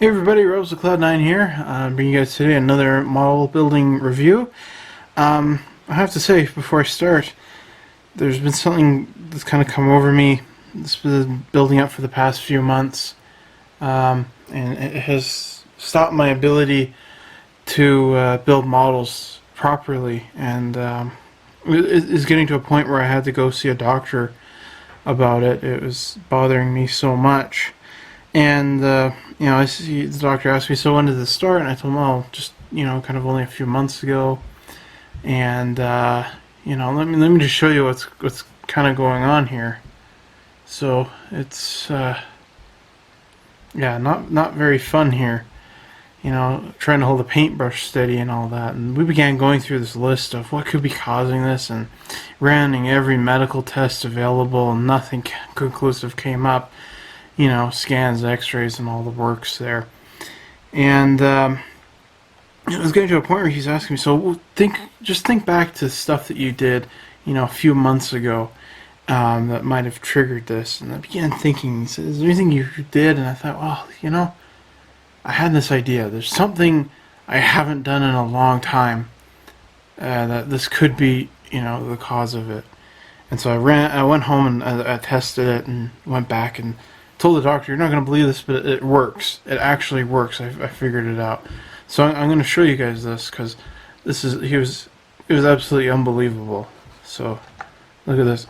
Hey everybody, Rose of Cloud9 here, bringing you guys today another model building review. I have to say, before I start, there's been something that's kind of come over me. It's been building up for the past few months, and it has stopped my ability to build models properly, and it is getting to a point where I had to go see a doctor about it. It was bothering me so much. And, the doctor asked me, so when did this start? And I told him, well, just, kind of only a few months ago. And, let me just show you what's kind of going on here. So, it's, not very fun here. Trying to hold the paintbrush steady and all that. And we began going through this list of what could be causing this and running every medical test available, and nothing conclusive came up. Scans, x-rays, and all the works there. And it was getting to a point where he's asking me, so just think back to stuff that you did, a few months ago that might have triggered this. And I began thinking, he said, is there anything you did? And I thought, well, I had this idea. There's something I haven't done in a long time that this could be, the cause of it. And so I went home and I tested it and went back and told the doctor, you're not going to believe this, but it works. It actually works. I figured it out. So I'm going to show you guys this, because it was absolutely unbelievable. So look at this.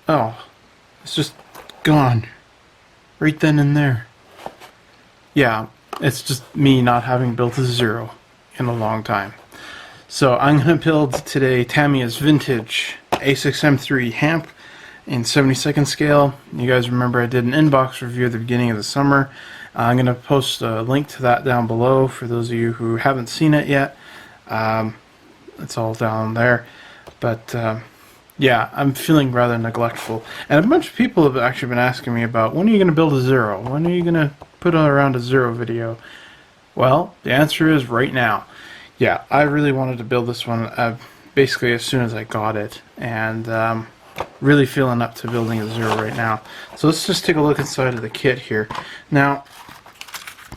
Oh, it's just gone right then and there. Yeah, it's just me not having built a zero in a long time. So I'm going to build today Tamiya's vintage A6M3 Hamp in 72nd scale. You guys remember I did an inbox review at the beginning of the summer. I'm going to post a link to that down below for those of you who haven't seen it yet. It's all down there. But yeah, I'm feeling rather neglectful. And a bunch of people have actually been asking me about, when are you going to build a zero? When are you going to put around a zero video? Well, the answer is right now. Yeah, I really wanted to build this one basically as soon as I got it. And really feeling up to building a zero right now. So let's just take a look inside of the kit here. Now,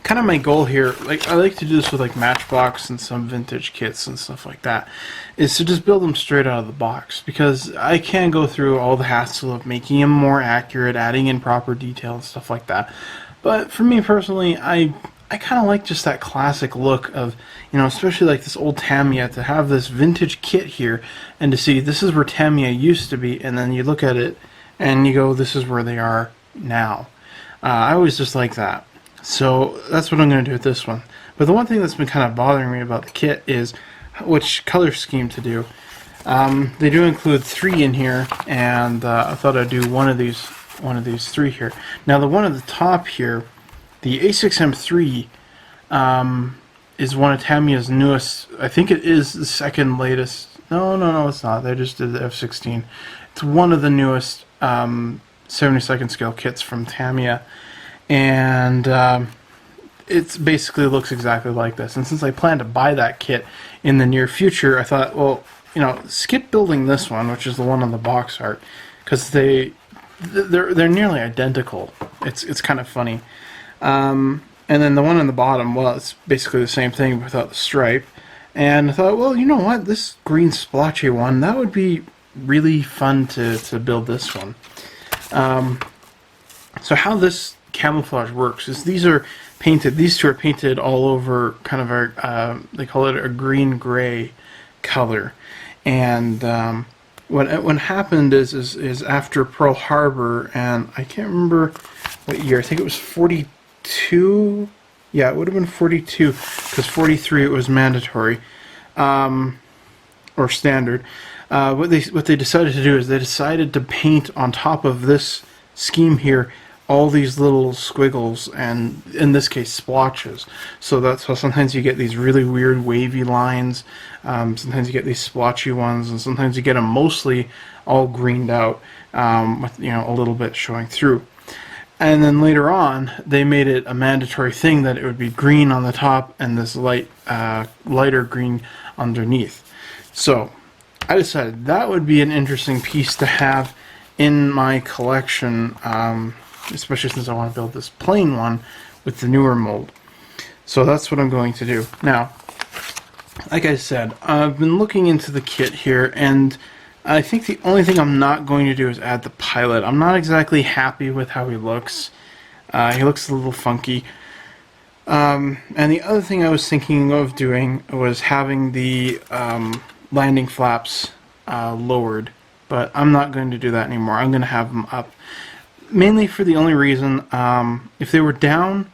kind of my goal here, I like to do this with Matchbox and some vintage kits and stuff like that, is to just build them straight out of the box, because I can go through all the hassle of making them more accurate, adding in proper detail and stuff like that. But for me personally, I kind of like just that classic look of, especially this old Tamiya, to have this vintage kit here and to see this is where Tamiya used to be, and then you look at it and you go, this is where they are now. I always just like that. So that's what I'm going to do with this one. But the one thing that's been kind of bothering me about the kit is which color scheme to do. They do include 3 in here, and I thought I'd do one of these 3 here. Now the one at the top here, the A6M3, is one of Tamiya's newest. I think it is the second latest. No, it's not. They just did the F16. It's one of the newest 72nd scale kits from Tamiya, and it basically looks exactly like this. And since I plan to buy that kit in the near future, I thought, well, skip building this one, which is the one on the box art, because they're nearly identical. It's kind of funny. And then the one on the bottom, well, it's basically the same thing without the stripe. And I thought, well, you know what? This green splotchy one, that would be really fun to build this one. So how this camouflage works is these 2 are painted all over kind of a, they call it a green-gray color. And what happened is after Pearl Harbor, and I can't remember what year, I think it was 42. Yeah, it would have been 42, because 43 it was mandatory, or standard. What they decided to do is they decided to paint on top of this scheme here all these little squiggles, and in this case splotches. So that's how sometimes you get these really weird wavy lines, sometimes you get these splotchy ones, and sometimes you get them mostly all greened out, with a little bit showing through. And then later on, they made it a mandatory thing that it would be green on the top and this lighter green underneath. So I decided that would be an interesting piece to have in my collection, especially since I want to build this plain one with the newer mold. So that's what I'm going to do. Now, like I said, I've been looking into the kit here, and I think the only thing I'm not going to do is add the pilot. I'm not exactly happy with how he looks. He looks a little funky. And the other thing I was thinking of doing was having the landing flaps lowered, but I'm not going to do that anymore. I'm going to have them up. Mainly for the only reason, if they were down,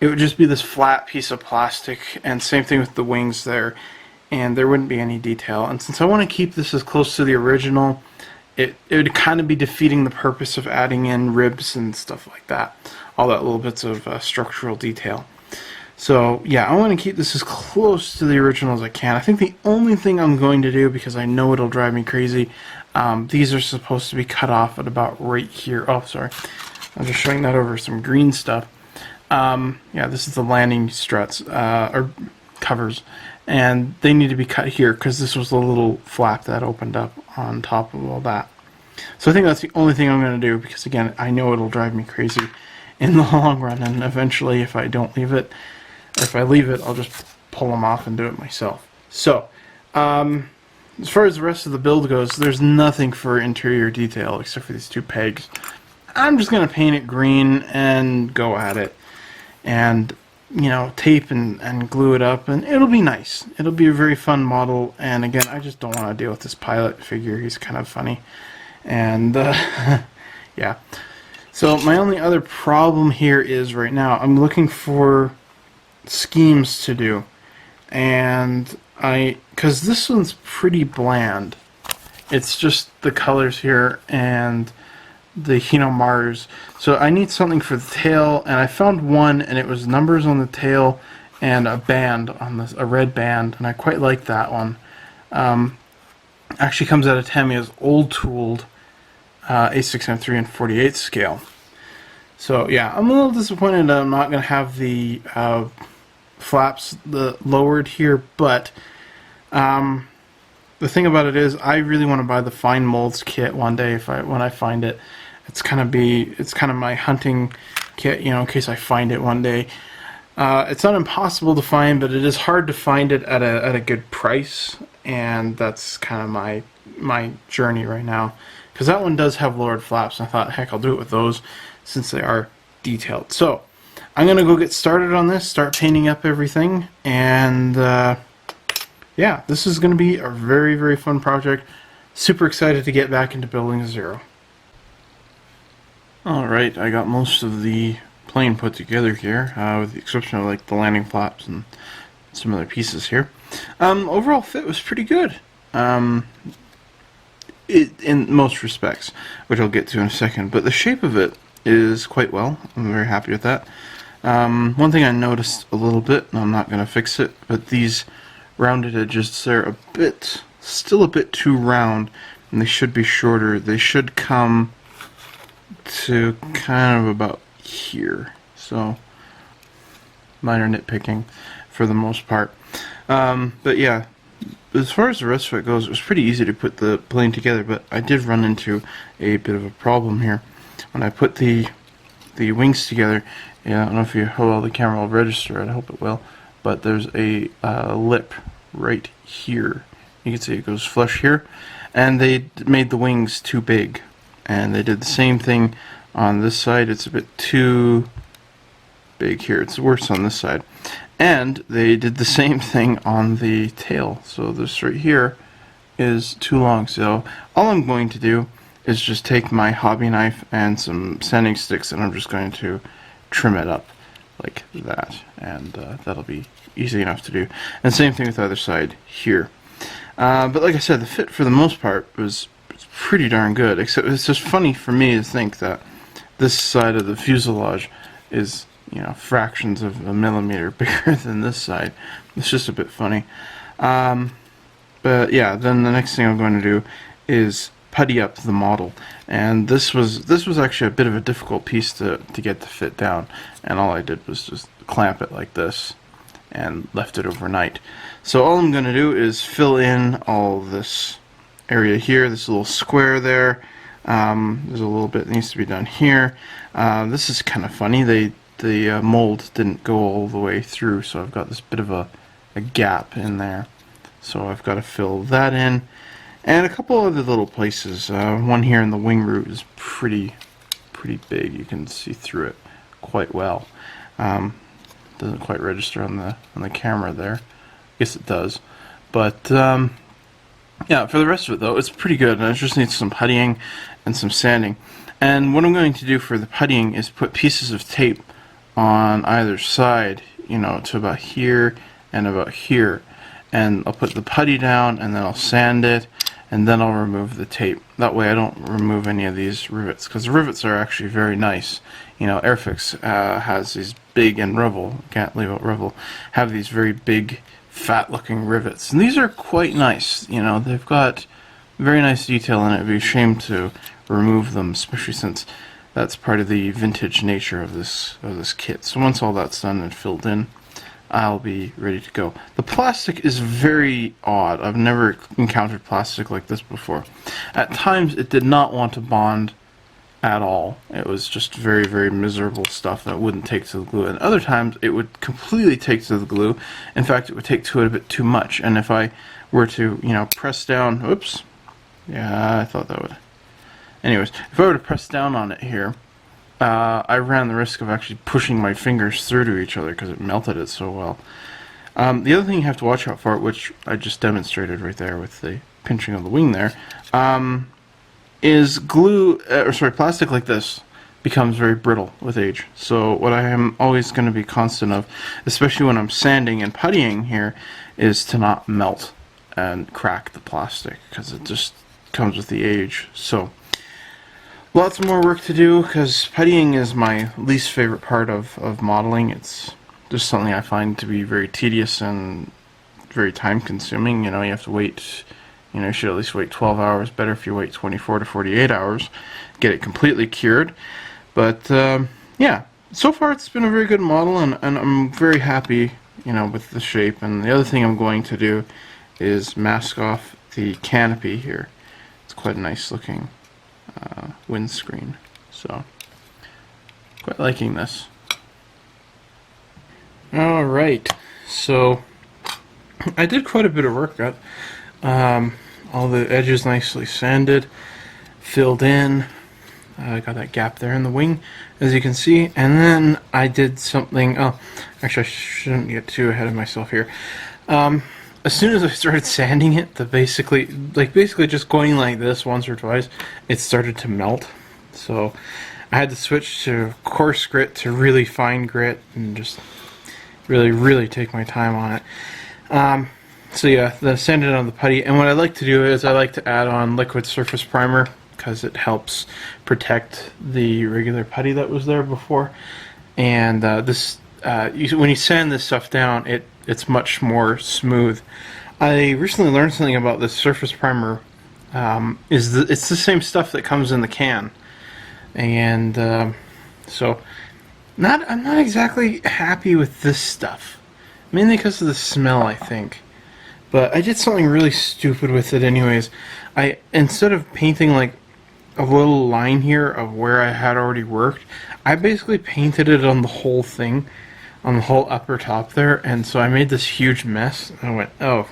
it would just be this flat piece of plastic, and same thing with the wings there, and there wouldn't be any detail. And since I want to keep this as close to the original, it would kind of be defeating the purpose of adding in ribs and stuff like that, all that little bits of structural detail. So yeah, I want to keep this as close to the original as I can. I think the only thing I'm going to do, because I know it'll drive me crazy, these are supposed to be cut off at about right here. Oh, sorry. I'm just showing that over some green stuff. Yeah, this is the landing struts, or covers, and they need to be cut here because this was the little flap that opened up on top of all that. So I think that's the only thing I'm going to do, because again, I know it'll drive me crazy in the long run, and eventually if I don't leave it, or if I leave it, I'll just pull them off and do it myself. So, as far as the rest of the build goes, there's nothing for interior detail except for these two pegs. I'm just going to paint it green and go at it. And, you know, tape and glue it up, and it'll be nice. It'll be a very fun model, and again, I just don't want to deal with this pilot figure. He's kind of funny. And, yeah. So my only other problem here is right now I'm looking for schemes to do, and because this one's pretty bland. It's just the colors here and the Hino Mars. So I need something for the tail, and I found one, and it was numbers on the tail and a band on this, a red band, and I quite like that one. Actually comes out of Tamiya's old tooled A6M3 and 48 scale. So yeah, I'm a little disappointed that I'm not going to have the flaps lowered here, but the thing about it is I really want to buy the fine molds kit one day when I find it. It's kind of my hunting kit, you know, in case I find it one day. It's not impossible to find, but it is hard to find it at a good price, and that's kind of my journey right now. Because that one does have lowered flaps, and I thought, heck, I'll do it with those since they are detailed. So I'm gonna go get started on this, start painting up everything, and yeah, this is gonna be a very, very fun project. Super excited to get back into building a Zero. Alright, I got most of the plane put together here, with the exception of like the landing flaps and some other pieces here. Overall fit was pretty good. In most respects, which I'll get to in a second, but the shape of it is quite well. I'm very happy with that. One thing I noticed a little bit, and I'm not going to fix it, but these rounded edges, they're still a bit too round, and they should be shorter. They should come to kind of about here. So, minor nitpicking for the most part. But yeah, as far as the rest of it goes, it was pretty easy to put the plane together, but I did run into a bit of a problem here. When I put the wings together, yeah, I don't know how well the camera will register it, I hope it will, but there's a lip right here. You can see it goes flush here, and they made the wings too big. And they did the same thing on this side. It's a bit too big here. It's worse on this side. And they did the same thing on the tail. So this right here is too long. So all I'm going to do is just take my hobby knife and some sanding sticks, and I'm just going to trim it up like that. And that'll be easy enough to do. And same thing with the other side here. But like I said, the fit for the most part was pretty darn good, except it's just funny for me to think that this side of the fuselage is, you know, fractions of a millimeter bigger than this side. It's just a bit funny. But yeah, then the next thing I'm going to do is putty up the model, and this was actually a bit of a difficult piece to get to fit down, and all I did was just clamp it like this and left it overnight. So all I'm going to do is fill in all this area here, this little square there. There's a little bit that needs to be done here. This is kind of funny. They the mold didn't go all the way through, so I've got this bit of a gap in there. So I've got to fill that in, and a couple other little places. One here in the wing root is pretty big. You can see through it quite well. Doesn't quite register on the camera there. I guess it does, but yeah. For the rest of it though, it's pretty good. I just need some puttying and some sanding. And what I'm going to do for the puttying is put pieces of tape on either side, you know, to about here and about here. And I'll put the putty down, and then I'll sand it, and then I'll remove the tape. That way I don't remove any of these rivets, because the rivets are actually very nice. You know, Airfix has these big, and Revel, can't leave out Revel, have these very big, fat-looking rivets. And these are quite nice. You know, they've got very nice detail, and it'd be a shame to remove them, especially since that's part of the vintage nature of this kit. So once all that's done and filled in, I'll be ready to go. The plastic is very odd. I've never encountered plastic like this before. At times it did not want to bond at all. It was just very, very miserable stuff that wouldn't take to the glue. And other times it would completely take to the glue. In fact, it would take to it a bit too much. And if I were to, you know, press down, oops, yeah, I thought that would. Anyways, if I were to press down on it here, I ran the risk of actually pushing my fingers through to each other because it melted it so well. The other thing you have to watch out for, which I just demonstrated right there with the pinching of the wing there, is glue, plastic like this becomes very brittle with age. So what I am always going to be constant of, especially when I'm sanding and puttying here, is to not melt and crack the plastic, because it just comes with the age. So lots more work to do, because puttying is my least favorite part of modeling. It's just something I find to be very tedious and very time consuming. You know, you have to wait, you know, you should at least wait 12 hours. Better if you wait 24 to 48 hours, get it completely cured. But yeah, so far it's been a very good model, and I'm very happy, you know, with the shape. And the other thing I'm going to do is mask off the canopy here. It's quite a nice looking windscreen, so quite liking this. Alright, so I did quite a bit of work. Got all the edges nicely sanded, filled in. I got that gap there in the wing, as you can see, and then I did something. Oh, actually, I shouldn't get too ahead of myself here. As soon as I started sanding it, basically just going like this once or twice, it started to melt. So I had to switch to coarse grit to really fine grit, and just really take my time on it. So yeah, then sanded on the putty. And what I like to do is I like to add on liquid surface primer, because it helps protect the regular putty that was there before. And when you sand this stuff down, it's much more smooth. I recently learned something about this surface primer. It's the same stuff that comes in the can, and so I'm not exactly happy with this stuff, mainly because of the smell, I think. But I did something really stupid with it anyways. Instead of painting like a little line here of where I had already worked, I basically painted it on the whole thing, on the whole upper top there, and so I made this huge mess. And I went, oh,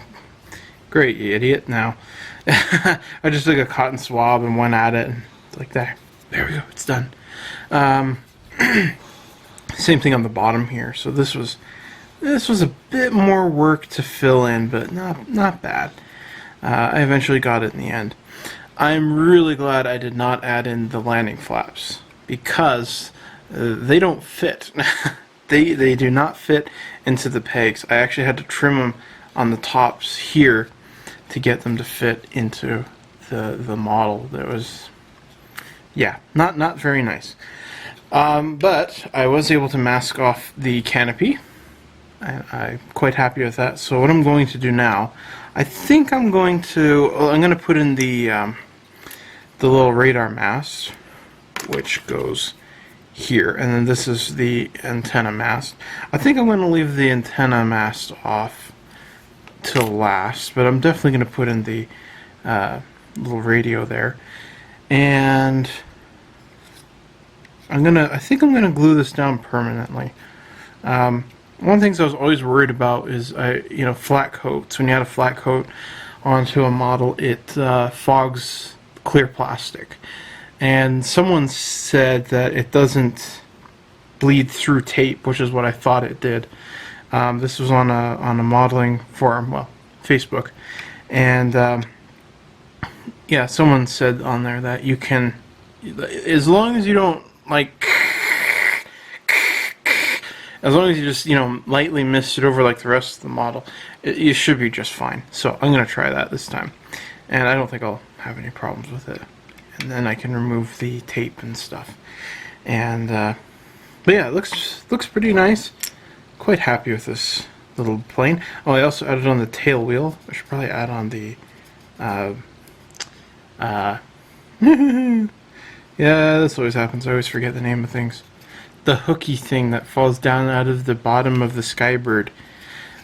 great, you idiot. Now I just took a cotton swab and went at it, and like that. There we go, it's done. Same thing on the bottom here. So this was a bit more work to fill in, but not bad. I eventually got it in the end. I'm really glad I did not add in the landing flaps, because they don't fit. They do not fit into the pegs. I actually had to trim them on the tops here to get them to fit into the model. That was, yeah, not very nice. But I was able to mask off the canopy. I'm quite happy with that. So what I'm going to do now, I think I'm going to put in the little radar mast, which goes here, and then this is the antenna mast. I think I'm going to leave the antenna mast off till last, but I'm definitely going to put in the little radio there. And I think I'm gonna glue this down permanently. One of the things I was always worried about is, flat coats. When you add a flat coat onto a model, it fogs clear plastic. And someone said that it doesn't bleed through tape, which is what I thought it did. This was on a modeling forum, well, Facebook, and yeah, someone said on there that you can, as long as you don't as long as you just lightly mist it over like the rest of the model, you should be just fine. So I'm gonna try that this time, and I don't think I'll have any problems with it. And then I can remove the tape and stuff. And but yeah, it looks pretty nice. Quite happy with this little plane. Oh, I also added on the tail wheel. I should probably add on the yeah, this always happens. I always forget the name of things. The hooky thing that falls down out of the bottom of the Skybird.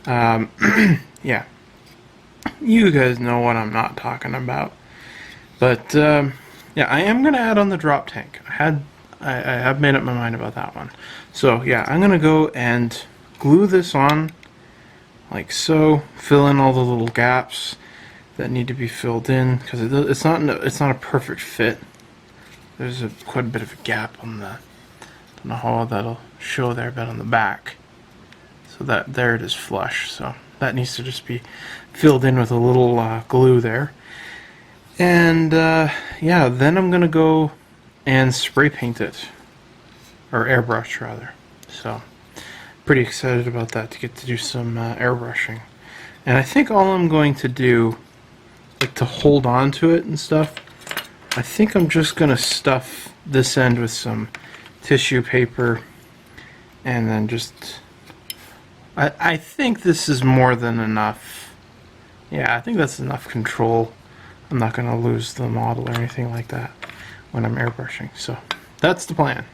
Yeah, you guys know what I'm not talking about. But yeah, I am gonna add on the drop tank. I have made up my mind about that one. So yeah, I'm gonna go and glue this on like so. Fill in all the little gaps that need to be filled in, because it's not a perfect fit. There's quite a bit of a gap on the hole that'll show there, but on the back. So that there it is flush. So that needs to just be filled in with a little glue there. And yeah, then I'm gonna go and spray paint it, or airbrush rather. So pretty excited about that, to get to do some airbrushing. And I think all I'm going to do, like to hold on to it and stuff, I think I'm just gonna stuff this end with some tissue paper, and then just I think this is more than enough. Yeah, I think that's enough control. I'm not gonna lose the model or anything like that when I'm airbrushing. So that's the plan.